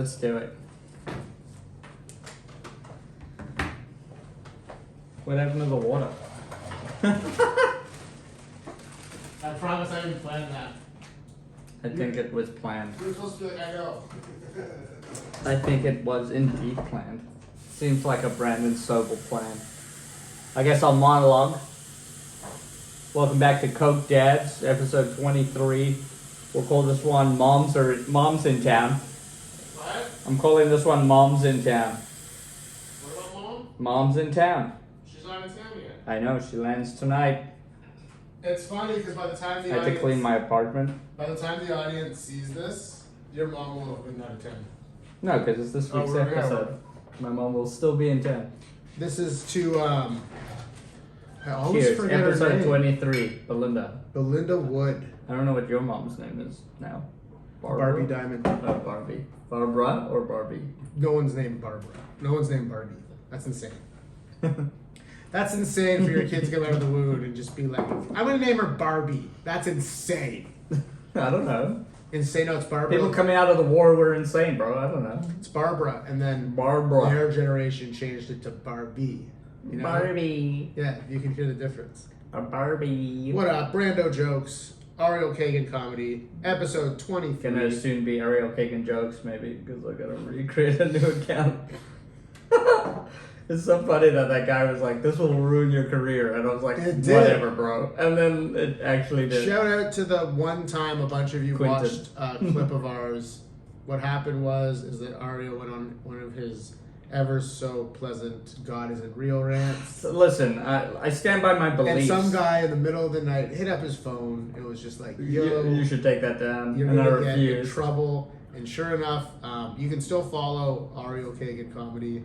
Let's do it. What happened to the water? I promise I didn't plan that. I think it was planned. You were supposed to be like, I know. I think it was indeed planned. Seems like a Brandon Sobel plan. I guess I'll monologue. Welcome back to Coke Dads, episode 23. We'll call this one Moms in Town. What? I'm calling this one Moms in Town. What about Mom? Moms in Town. She's not in town yet. I know, she lands tonight. It's funny because by the time the I had to clean my apartment. By the time the audience sees this, your mom will have been out of town. No, because it's this week's episode. My mom will still be in town. This is to I always Cheers, forget her episode name. 23, Belinda. Belinda Wood. I don't know what your mom's name is now. Barbie Diamond. Oh, Barbie. Barbara or Barbie? No one's named Barbara. No one's named Barbie. That's insane. That's insane for your kids to come out of the womb and just be like, I'm going to name her Barbie. That's insane. I don't know. Insane, no, it's Barbara. People coming out of the war were insane, bro. I don't know. It's Barbara. And then Barbara. their generation changed it to Barbie. You know? Barbie. Yeah, you can hear the difference. A Barbie. What up? Brando jokes. Ariel Kagan comedy. Episode 23. Gonna soon be Ariel Kagan jokes, maybe, because I gotta recreate a new account. It's so funny that guy was like, "This will ruin your career," and I was like, It did. "Whatever, bro." And then it actually did. Shout out to the one time a bunch of you Quinton. watched a clip of ours. What happened is that Ariel went on one of his ever so pleasant God isn't real rants. So listen, I stand by my And beliefs. some guy in the middle of the night hit up his phone. It was just like, yo, You should take that down. you're And I going to get in refuse. trouble. And sure enough, you can still follow Ariel Kagan comedy.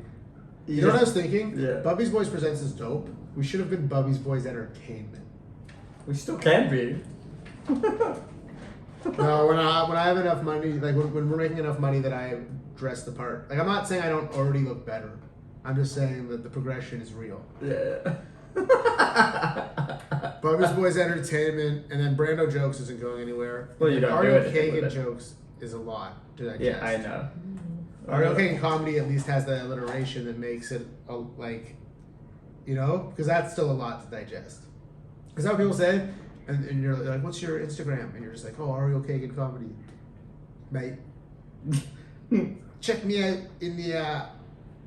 You know what I was thinking? Yeah. Bubbie's Boys Presents is dope. We should have been Bubbie's Boys Entertainment. We still can be. No, when I have enough money, like when we're making enough money that I dress the part. Like I'm not saying I don't already look better. I'm just saying that the progression is real. Yeah. Bubbie's Boys Entertainment, and then Brando jokes isn't going anywhere. Well, And you then don't do Ariel anything with Kagan it. jokes is a lot to digest. Yeah, I know. Ariel Kagan comedy at least has that alliteration that makes it like, you know, because that's still a lot to digest. Because how people say, and you're like, what's your Instagram? And you're just like, oh, Ariel Kagan comedy, mate. Check me out in the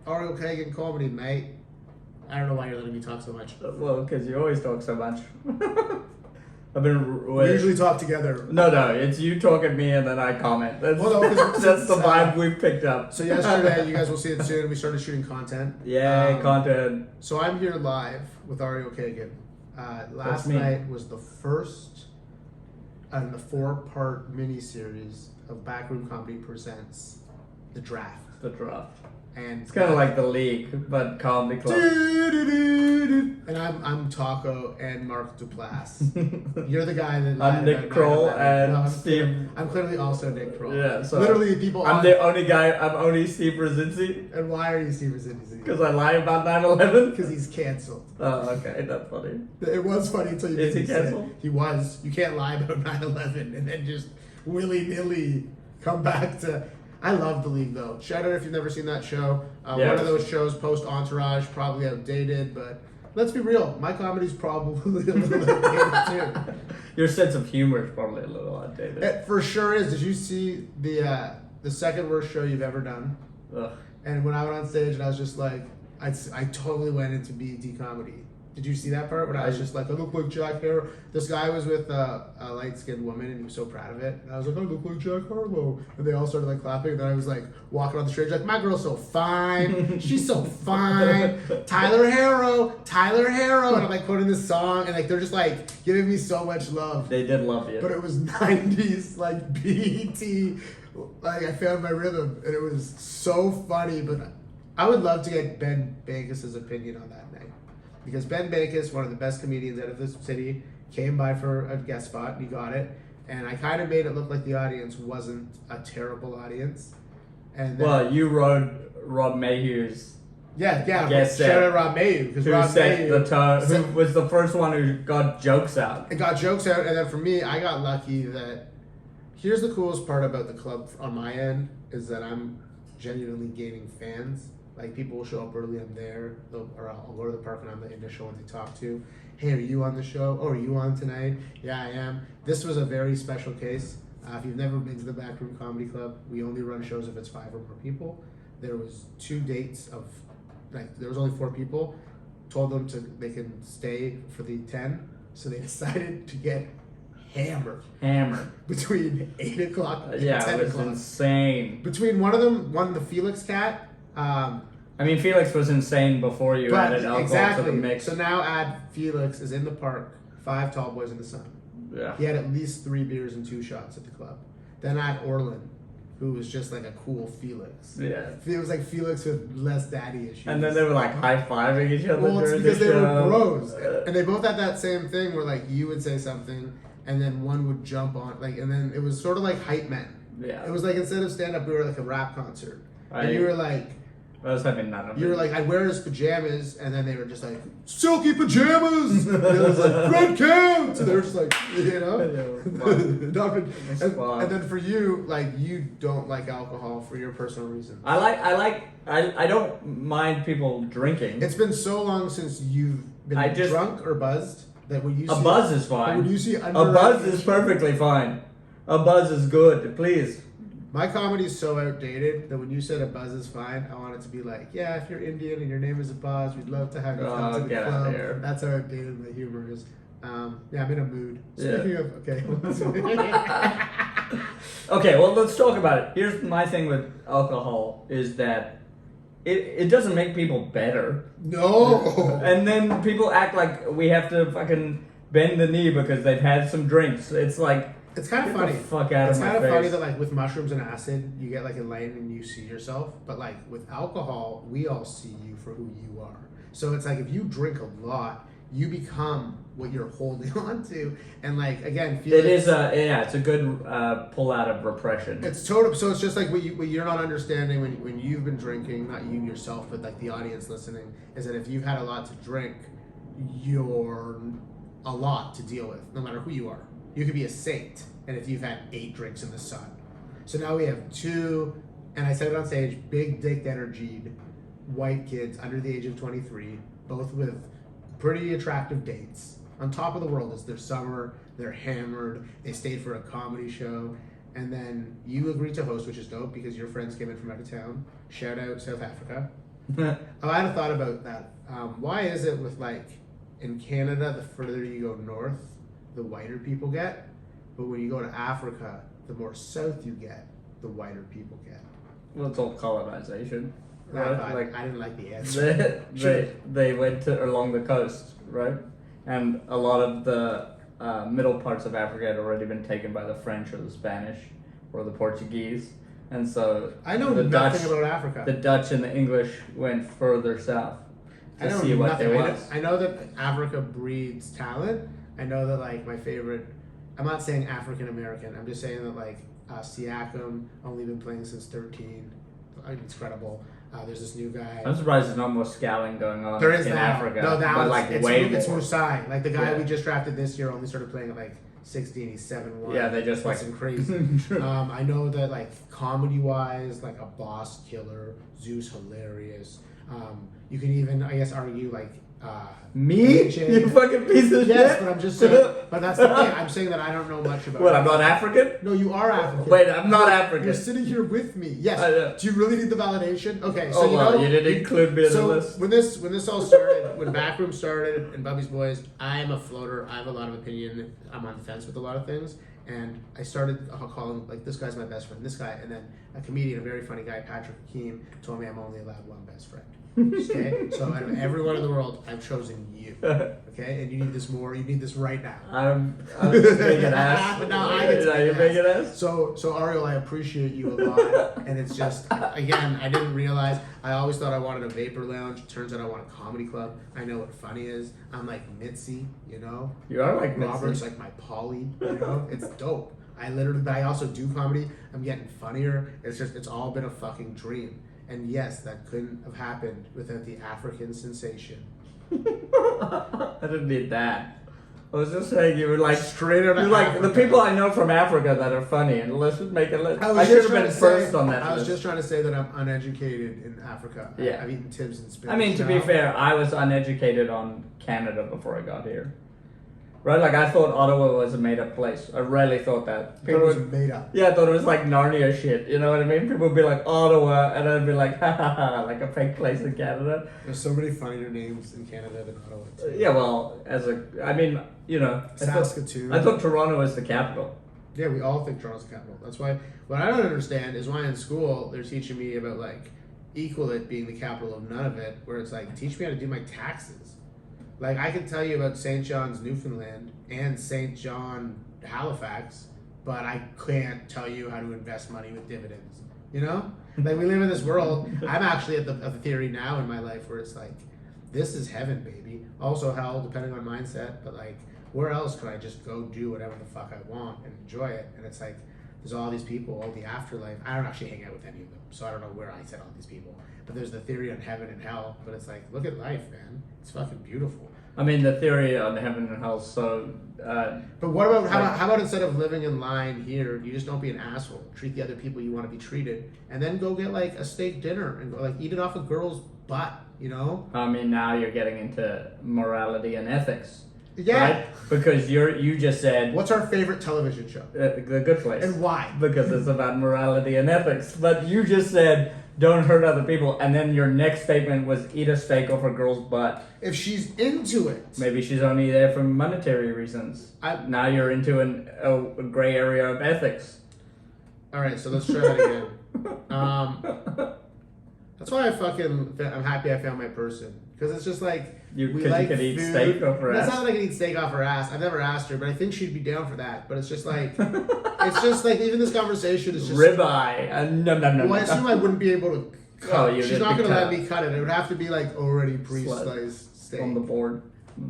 Ariel Kagan comedy, mate. I don't know why you're letting me talk so much. Well, because you always talk so much. I've been. We usually talk together. No, it's you talk at me and then I comment. That's, Well, no, 'cause that's the it's, vibe we've picked up. So yesterday, you guys will see it soon. We started shooting content. Yay, content. So I'm here live with Ariel Kagan. Last me. night was the first in the 4-part mini-series of Backroom Comedy Presents The Draft. The draft. And It's kind of like the league, but comedy club. And I'm Taco and Mark Duplass. You're the guy that. I'm Nick Kroll and I'm Steve. I'm clearly also Nick Kroll. Yeah, so literally people. I'm the only guy. I'm only Steve Brzezinski And why are you Steve Brzezinski? because I lie about 9/11. Because he's canceled. Oh, okay, that's funny. It was funny until you Is made he me say it. canceled? He was. You can't lie about 9/11 and then just willy-nilly come back to... I love The League, though. Shout out if you've never seen that show. Yeah. One of those shows, post-Entourage, probably outdated, but let's be real. My comedy's probably a little outdated, too. Your sense of humor is probably a little outdated. It for sure is. Did you see the second worst show you've ever done? Ugh. And when I went on stage and I was just like, I totally went into BET comedy. Did you see that part? When I was just like, I look like Jack Harlow. This guy was with a light-skinned woman and he was so proud of it. And I was like, I look like Jack Harlow. And they all started like clapping. And then I was like walking on the stage like, my girl's so fine. She's so fine. Tyler Harrow. And I'm like quoting this song and like they're just like giving me so much love. They did love you. But it was 90s like BET. Like I found my rhythm and it was so funny. But I would love to get Ben Bankis' opinion on that night. Because Ben Bankis, one of the best comedians out of this city, came by for a guest spot and he got it. And I kind of made it look like the audience wasn't a terrible audience. And then, Well, you rode Rob Mayhew's, yeah. guest Shout set. out Rob Mayhew. Because who Rob set Mayhew the tone, who was the first one who got jokes out. it got jokes out. And then for me, I got lucky that here's the coolest part about the club on my end is that I'm genuinely gaining fans. Like, people will show up early, I'm there, or I'll go to the park and I'm the initial one they talk to. Hey, are you on the show? Oh, are you on tonight? Yeah, I am. This was a very special case. If you've never been to the Backroom Comedy Club, we only run shows if it's 5 or more people. There was 2 dates of, like, there was only 4 people. Told them they can stay for the 10, so they decided to get hammered between 8 o'clock and 10 it was o'clock. insane. Between one of them, the Felix cat. I mean, Felix was insane before you added alcohol to the mix. So now add Felix is in the park, 5 tall boys in the sun. Yeah. He had at least 3 beers and 2 shots at the club. Then add Orlin, who was just like a cool Felix. Yeah. It was like Felix with less daddy issues. And then they were like high-fiving each other Well, it's during because the they show. were bros. And they both had that same thing where, like, you would say something and then one would jump on, like, and then it was sort of like hype men. Yeah. It was like, instead of stand-up, we were like a rap concert. And you were like, I was having none of it. you were like, I wear his pajamas, and then they were just like, silky pajamas! And it was like, red count! And they were just like, you know? And then for you, like, you don't like alcohol for your personal reasons. I don't mind people drinking. It's been so long since you've been drunk or buzzed that when you see... A buzz is fine. When you see a buzz is perfectly fine. A buzz is good, please. My comedy is so outdated that when you said a buzz is fine, I want it to be like, yeah, if you're Indian and your name is a buzz, we'd love to have you come to the get club. out of here. That's how outdated my humor is. Yeah, I'm in a mood. Yeah. Speaking of, okay. Okay, well, let's talk about it. Here's my thing with alcohol is that it doesn't make people better. No. And then people act like we have to fucking bend the knee because they've had some drinks. It's like, it's kind of get funny. the fuck out it's of my kind of funny face. that, like, with mushrooms and acid, you get like enlightened and you see yourself. But like with alcohol, we all see you for who you are. So it's like if you drink a lot, you become what you're holding on to. And like again, it's a good pull out of repression. It's total. So it's just like what you're not understanding when you've been drinking, not you yourself, but like the audience listening, is that if you've had a lot to drink, you're a lot to deal with, no matter who you are. You could be a saint, and if you've had 8 drinks in the sun. So now we have 2, and I said it on stage, big dick energied white kids under the age of 23, both with pretty attractive dates. On top of the world, it's their summer, they're hammered, they stayed for a comedy show, and then you agreed to host, which is dope because your friends came in from out of town. Shout out South Africa. I had a thought about that. Why is it with, like, in Canada, the further you go north, the whiter people get, but when you go to Africa, the more south you get, the whiter people get. Well, it's all colonization. Right? I didn't like the answer. They went along the coast, right? And a lot of the middle parts of Africa had already been taken by the French or the Spanish or the Portuguese. And so I know nothing about Africa. The Dutch and the English went further south to see what there was. I know that Africa breeds talent. I know that, like, my favorite, I'm not saying African American, I'm just saying that, like, Siakam, only been playing since 13. It's incredible. There's this new guy. I'm surprised there's no more scouting going on there is in now. Africa. No, now but like it's way it's more. Musai. Like the guy we just drafted this year only started playing at like 16. He's 7'1". Yeah, they just That's crazy. I know that, like, comedy wise, like a Boss Killer, Zeus hilarious. You can even, I guess, argue like me? You fucking piece of shit. Yes, but I'm just saying. But that's the thing. I'm saying that I don't know much about. What? I'm not African? No, you are African. Wait, I'm not African. You're sitting here with me. Yes. Do you really need the validation? Okay. So you didn't include me in the list. When this all started, when Backroom started and Bubbie's Boys, I'm a floater. I have a lot of opinion. I'm on the fence with a lot of things. And I started calling, like, this guy's my best friend, this guy, and then a comedian, a very funny guy, Patrick Hakeem, told me I'm only allowed one best friend. Okay? So out of everyone in the world, I've chosen you. Okay? And you need this more, you need this right now. I'm just being an ass. But now I get to Are you being an ass? So Ariel, I appreciate you a lot. And it's just, again, I didn't realize, I always thought I wanted a vapor lounge. Turns out I want a comedy club. I know what funny is. I'm like Mitzi, you know? You are like Mitzi. Robert's like my Polly, you know? It's dope. But I also do comedy. I'm getting funnier. It's all been a fucking dream. And yes, that couldn't have happened without the African sensation. I didn't need that. I was just saying you were like Straight out of you're like the Africa. people I know from Africa that are funny, and let's just make a list. I I should just have trying been to first say, on that I was list. just trying to say that I'm uneducated in Africa. Yeah. I've eaten Tibbs and spinach. I mean, to be fair, I was uneducated on Canada before I got here. Right? Like, I thought Ottawa was a made-up place. I really thought that. It was made up. Yeah, I thought it was like Narnia shit. You know what I mean? People would be like, Ottawa, and I'd be like, ha ha ha, like a fake place in Canada. There's so many funnier names in Canada than Ottawa. Too. Yeah, well, I mean, you know. Saskatoon. I thought Toronto was the capital. Yeah, we all think Toronto's the capital. That's why. What I don't understand is why in school they're teaching me about like equal it being the capital of none of it, where it's like teach me how to do my taxes. Like I can tell you about St. John's, Newfoundland, and St. John, Halifax, but I can't tell you how to invest money with dividends. You know, like we live in this world. I'm actually at the theory now in my life where it's like, this is heaven, baby. Also hell, depending on mindset. But like, where else could I just go do whatever the fuck I want and enjoy it? And it's like, there's all these people, all the afterlife. I don't actually hang out with any of them, so I don't know where I said all these people. But there's the theory on heaven and hell. But it's like, look at life, man. It's fucking beautiful. I mean, the theory on heaven and hell, so... but what about, how about instead of living in line here, you just don't be an asshole. Treat the other people you want to be treated. And then go get, like, a steak dinner and go, like, eat it off a girl's butt, you know? I mean, now you're getting into morality and ethics. Yeah. Right? Because you just said... What's our favorite television show? The Good Place. And why? Because it's about morality and ethics. But you just said, don't hurt other people. And then your next statement was, eat a steak off a girl's butt. If she's into it. Maybe she's only there for monetary reasons. Now you're into a gray area of ethics. All right, so let's try that again. That's why I'm happy I found my person. Because it's just like, You we like could eat food. steak off her It's ass. not that I can eat steak off her ass. I've never asked her, but I think she'd be down for that. But it's just like, even this conversation is just... Ribeye. No. Well, I assume I wouldn't be able to cut. Oh, you She's did not the going to let cut. me cut it. It would have to be like already pre-sliced steak. On the board. I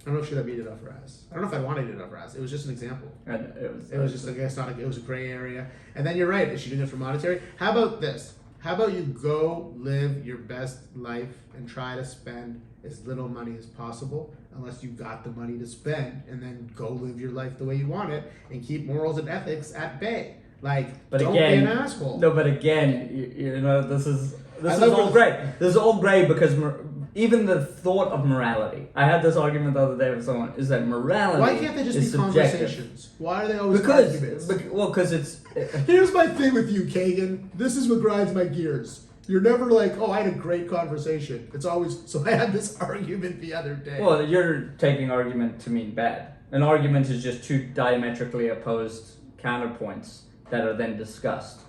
don't know if she'd let me eat it off her ass. I don't know if I'd want to eat it off her ass. It was just an example. And It was just, I guess, it was a gray area. And then you're right. Is she doing it for monetary? How about this? How about you go live your best life and try to spend as little money as possible, unless you got the money to spend, and then go live your life the way you want it and keep morals and ethics at bay. Like, But don't again, be an asshole. No, but again, you know, this is love all when- great. This is all great because even the thought of morality. I had this argument the other day with someone. Is that morality? Why can't they just is be subjective. conversations? Why are they always Because arguments? because it's Here's my thing with you, Kagan. This is what grinds my gears. You're never like, oh, I had a great conversation. It's always, so I had this argument the other day. well, you're taking argument to mean bad. An argument is just two diametrically opposed counterpoints that are then discussed.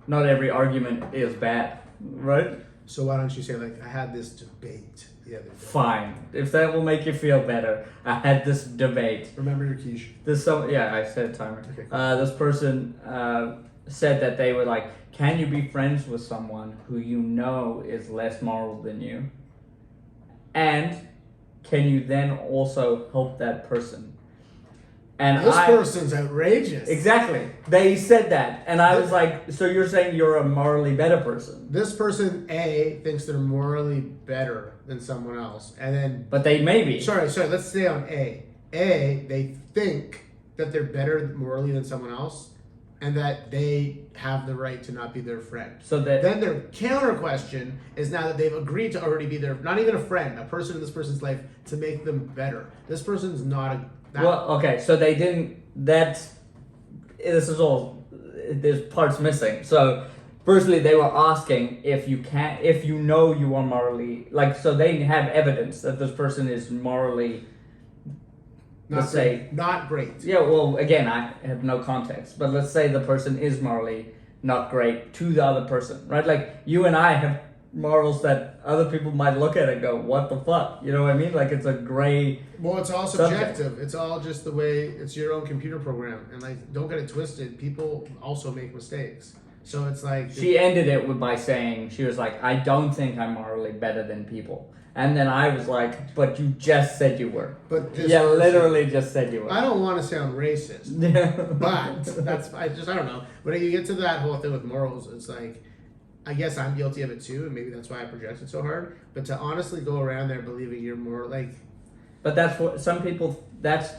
Not every argument is bad, right? So why don't you say, like, I had this debate the other day. Fine. If that will make you feel better, I had this debate. Remember your quiche. I said timer. Okay, cool. This person said that they were like, can you be friends with someone who you know is less moral than you? And can you then also help that person? And This person's outrageous. Exactly. They said that. And I was like, so you're saying you're a morally better person? This person, A, thinks they're morally better than someone else. And then, But they may be. sorry, let's stay on A. A, they think that they're better morally than someone else and that they have the right to not be their friend. So that Then their counter question is now that they've agreed to already be their, not even a friend, a person in this person's life to make them better. This person's not a... well, okay, so they didn't. This is all. There's parts missing. So, firstly, they were asking if you know you are morally so they have evidence that this person is morally. Let's say not great. yeah. Well, again, I have no context, but let's say the person is morally not great to the other person, right? Like you and I have morals that other people might look at and go, what the fuck? You know what I mean? Like it's a gray... Well, it's all subject. subjective. It's all just the way, it's your own computer program. And like, don't get it twisted. People also make mistakes. So it's like... She ended it by saying, she was like, I don't think I'm morally better than people. And then I was like, but you just said you were. But this yeah, person- literally just said you were. I don't want to sound racist. But I don't know. When you get to that whole thing with morals, it's like, I guess I'm guilty of it too, and maybe that's why I project it so hard. But to honestly go around there believing you're more like, But that's what some people. That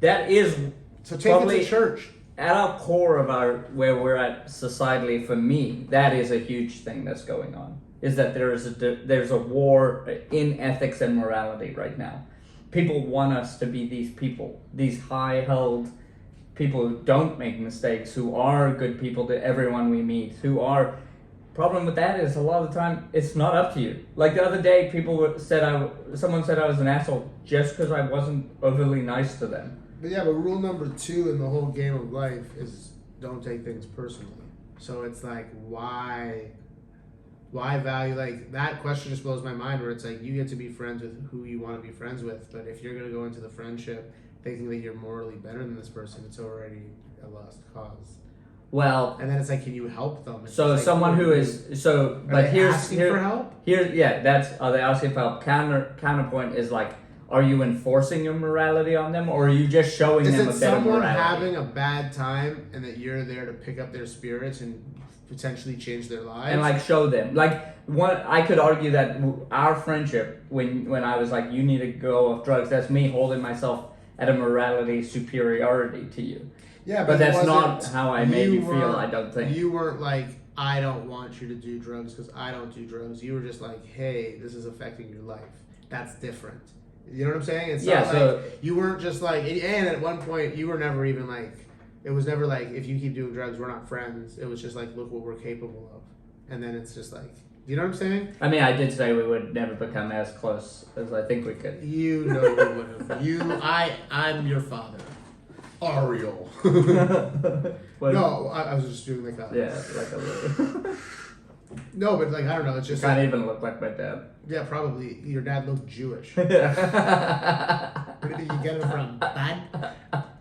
is So take probably it to church. at our core of where we're at societally. For me, that is a huge thing that's going on. Is that there's a war in ethics and morality right now. People want us to be these people, these high-held people who don't make mistakes, who are good people to everyone we meet, who are. Problem with that is a lot of the time it's not up to you. Like the other day, someone said I was an asshole just because I wasn't overly nice to them. But yeah, but rule number 2 in the whole game of life is don't take things personally. So it's like, why value, like that question just blows my mind, where it's like you get to be friends with who you want to be friends with, but if you're going to go into the friendship thinking that you're morally better than this person, it's already a lost cause. Well, and then it's like, can you help them? It's so like, someone who is so, are but they asking for help? Are they asking for help? Counterpoint is like, are you enforcing your morality on them, or are you just showing them a better morality? Is it someone having a bad time and that you're there to pick up their spirits and potentially change their lives? And like show them. Like I could argue that our friendship, when I was like, you need to go off drugs, that's me holding myself at a morality superiority to you. Yeah, but that's not how I made you feel, I don't think. You weren't like, I don't want you to do drugs because I don't do drugs. You were just like, hey, this is affecting your life. That's different. You know what I'm saying? It's not like, you weren't just like, and at one point, you were never even like, it was never like, if you keep doing drugs, we're not friends. It was just like, look what we're capable of. And then it's just like, you know what I'm saying? I mean, I did say we would never become as close as I think we could. You know we would have. I'm your father. Ariel. No, I was just doing like a... Yeah, like a little... No, but like, I don't know, it's just... You can't even look like my dad. Yeah, probably. Your dad looked Jewish. Where did you get it from? Dad?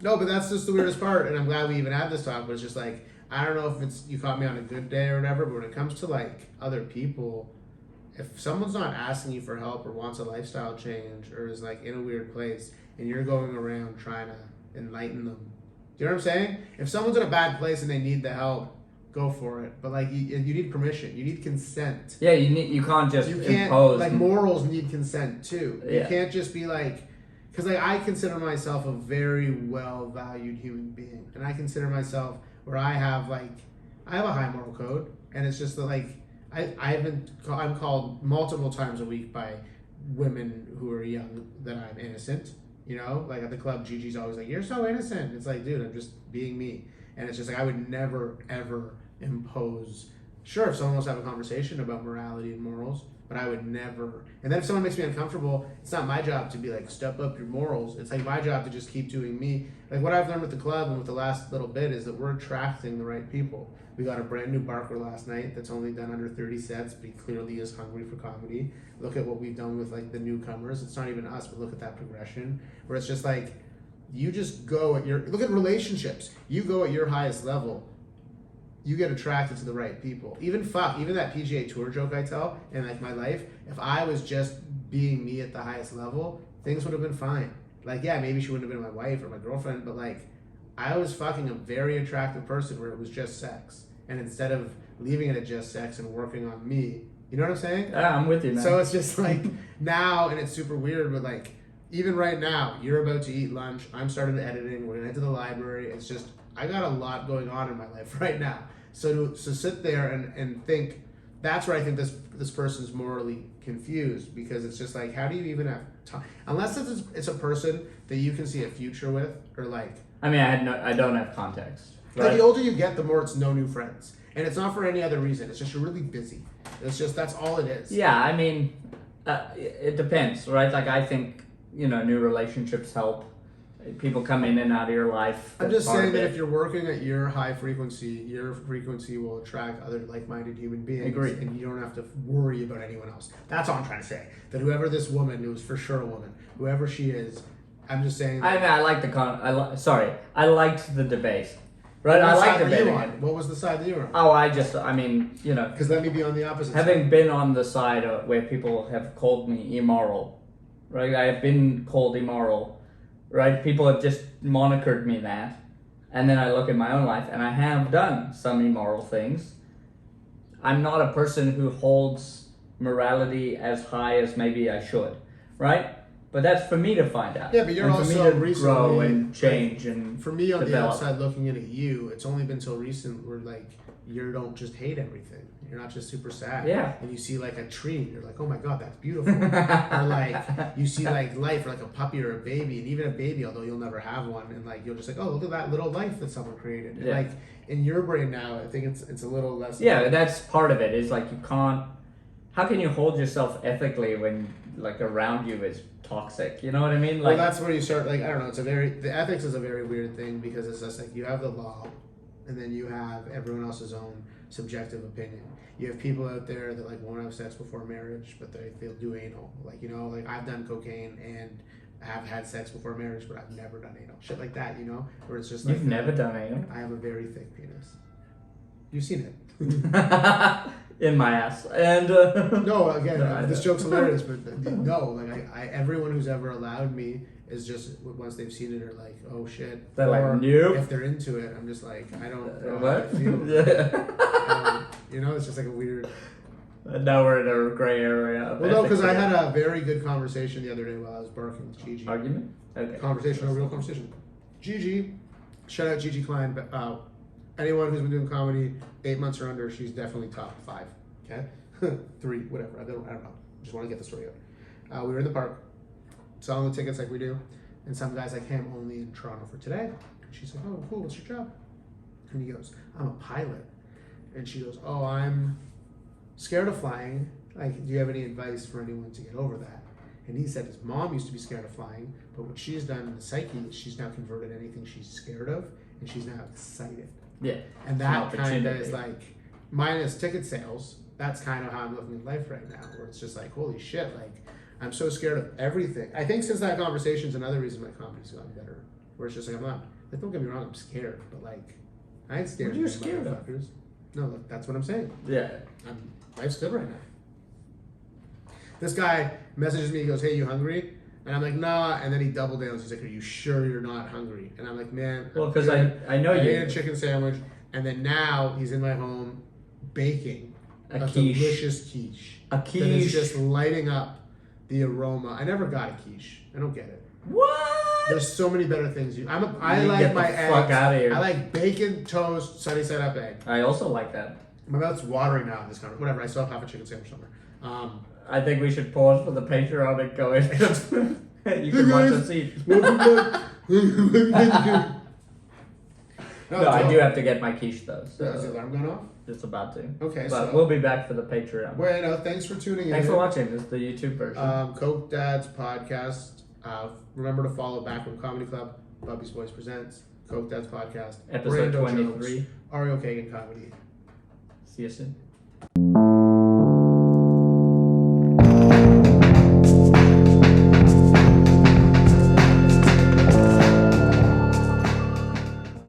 No, but that's just the weirdest part, and I'm glad we even had this talk, but it's just like, I don't know if it's you caught me on a good day or whatever, but when it comes to like other people, if someone's not asking you for help or wants a lifestyle change or is like in a weird place and you're going around trying to enlighten them, do you know what I'm saying? If someone's in a bad place and they need the help, go for it. But like you need permission, you need consent. Yeah, you can't just impose. Like morals need consent too. Yeah. You can't just be like, because like I consider myself a very well valued human being, and I consider myself where I have a high moral code, and it's just that like I'm called multiple times a week by women who are young that I'm innocent. You know, like at the club, Gigi's always like, "You're so innocent." It's like, dude, I'm just being me, and it's just like I would never ever impose. Sure, if someone wants to have a conversation about morality and morals, but I would never. And then if someone makes me uncomfortable, it's not my job to be like, step up your morals. It's like my job to just keep doing me. Like what I've learned with the club and with the last little bit is that we're attracting the right people. We got a brand new barker last night that's only done under 30 sets, but he clearly is hungry for comedy. Look at what we've done with like the newcomers. It's not even us, but look at that progression where it's just like, you just go at look at relationships. You go at your highest level. You get attracted to the right people. Even that PGA Tour joke I tell in like my life, if I was just being me at the highest level, things would have been fine. Like, yeah, maybe she wouldn't have been my wife or my girlfriend, but like, I was fucking a very attractive person where it was just sex. And instead of leaving it at just sex and working on me, you know what I'm saying? Yeah, I'm with you, man. So it's just like now, and it's super weird, but like, even right now, you're about to eat lunch, I'm starting editing, we're gonna head to the library. It's just, I got a lot going on in my life right now. So sit there and think, that's where I think this person's morally confused, because it's just like, how do you even have time? Unless it's a person that you can see a future with, or like... I mean, I don't have context. Right? The older you get, the more it's no new friends. And it's not for any other reason. It's just you're really busy. It's just, that's all it is. Yeah, I mean, it depends, right? Like, I think, new relationships help. People come in and out of your life. I'm just saying that if you're working at your high frequency, your frequency will attract other like-minded human beings. Agreed. And you don't have to worry about anyone else. That's all I'm trying to say. That whoever this woman, who is for sure a woman, whoever she is, I'm just saying. I like the I liked the debate. Right, I like debating it. What was the side that you were on? Oh, Because let me be on the opposite side. Having been on the side where people have called me immoral, right? I have been called immoral. Right, people have just monikered me that, and then I look at my own life, and I have done some immoral things. I'm not a person who holds morality as high as maybe I should, right? But that's for me to find out. Yeah, but you're and also for me to recently, grow and change and for me on develop. the outside looking in at you, it's only been so recent where like you don't just hate everything. You're not just super sad. Yeah. And you see like a tree and you're like, oh my god, that's beautiful. Or like you see like life or like a puppy or a baby, and even a baby, although you'll never have one, and like you'll just like, oh, look at that little life that someone created. And, Yeah. like in your brain now, I think it's a little less. Yeah, that's part of it. Is like you can't. How can you hold yourself ethically when like around you is toxic? You know what I mean? Well, Like that's where you start. Like I don't know. The ethics is a very weird thing because it's just like you have the law, and then you have everyone else's own subjective opinion. You have people out there that like won't have sex before marriage, but they'll do anal. Like like I've done cocaine and have had sex before marriage, but I've never done anal. Shit like that, where it's just like you've never done anal I have a very thick penis. You've seen it. in my ass, and No, again, No, this joke's hilarious, but no, like everyone who's ever allowed me is just once they've seen it are like, oh shit. They're like, Or nope. if they're into it, I'm just like, I don't know how I What? feel. Yeah. It's just like a weird. Now we're in a gray area. Of Well, no, because I ethics had a very good conversation the other day while I was barking with Gigi. argument. Okay. Conversation, a real conversation. Gigi, shout out Gigi Klein. Anyone who's been doing comedy 8 months or under, she's definitely top 5. Okay, 3, whatever. I don't know. Just want to get the story out. We were in the park, selling the tickets like we do, and some guy's like, "Hey, I'm only in Toronto for today." And she's like, "Oh, cool. What's your job?" And he goes, "I'm a pilot." And she goes, "Oh, I'm scared of flying. Like, do you have any advice for anyone to get over that?" And he said his mom used to be scared of flying, but what she's done in the psyche is she's now converted anything she's scared of, and she's now excited. Yeah. And that An kind of opportunity. is like, minus ticket sales, that's kind of how I'm looking at life right now, where it's just like, holy shit, like, I'm so scared of everything. I think since that conversation's another reason my comedy's gotten better, where it's just like, I'm not, like, don't get me wrong, I'm scared, but like, I ain't scared What are you of scared of? motherfuckers. No, look, that's what I'm saying. Yeah. Life's good right now. This guy messages me, he goes, "Hey, you hungry?" And I'm like, "Nah," and then he double downs, he's like, "Are you sure you're not hungry?" And I'm like, "Man, Well, I'm because good. I know I you. ate a chicken sandwich," and then now he's in my home baking A a quiche. delicious quiche. A That is quiche. just lighting up the aroma. I never got a quiche. I don't get it. What? There's so many better things. I You like get the my fuck eggs. outta here. I like bacon, toast, sunny side up egg. I also like that. My mouth's watering now in this conversation. Whatever, I still have half a chicken sandwich somewhere. I think we should pause for the Patreon and go in. You can watch us eat. No, I do have to get my quiche though. Is the So alarm going off? it's about to. Okay, But so we'll be back for the Patreon. well, thanks for tuning Thanks in. for watching. This is the YouTube version. Coke Dad's podcast. Remember to follow Backroom Comedy Club. Bubbie's Voice presents Coke Dad's podcast. Episode Brando 23. jokes, Ariel Kagan comedy. See you soon.